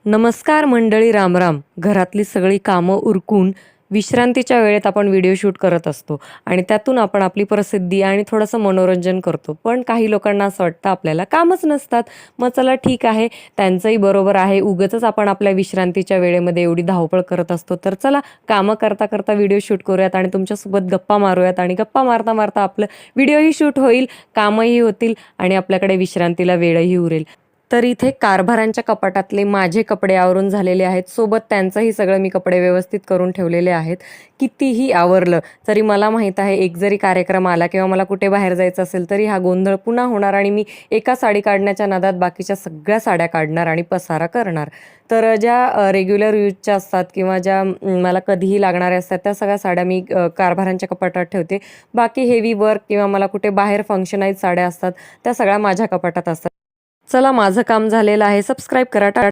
नमस्कार मंडळी, रामराम. घरातली सगळी कामं उरकून विश्रांतीच्या वेळेत आपण व्हिडिओ शूट करत असतो आणि त्यातून आपण आपली प्रसिद्धी आणि थोडंसं मनोरंजन करतो. पण काही लोकांना असं वाटतं आपल्याला कामच नसतात. मग चला ठीक आहे, त्यांचंही बरोबर आहे. उगाचच आपण आपल्या विश्रांतीच्या वेळेमध्ये एवढी धावपळ करत असतो. तर चला कामं करता करता व्हिडिओ शूट करूयात आणि तुमच्यासोबत गप्पा मारूयात आणि गप्पा मारता मारता आपलं व्हिडिओही शूट होईल, कामंही होतील आणि आपल्याकडे विश्रांतीला वेळही उरेल. तर इथे कारभारांच्या कपाटातले माझे कपडे आवरून झालेले आहेत. सोबत त्यांचंही सगळं मी कपडे व्यवस्थित करून ठेवलेले आहेत. कितीही आवरलं तरी मला माहीत आहे, एक जरी कार्यक्रम आला किंवा मला कुठे बाहेर जायचं असेल तरी हा गोंधळ पुन्हा होणार आणि मी एका साडी काढण्याच्या नादात बाकीच्या सगळ्या साड्या काढणार आणि पसारा करणार. तर ज्या रेग्युलर यूजच्या असतात किंवा ज्या मला कधीही लागणाऱ्या असतात त्या सगळ्या साड्या मी कारभारांच्या कपाटात ठेवते. बाकी हेवी वर्क किंवा मला कुठे बाहेर फंक्शनाईज साड्या असतात त्या सगळ्या माझ्या कपाटात असतात. चला, माझं काम झालेलं आहे. सबस्क्राईब करा.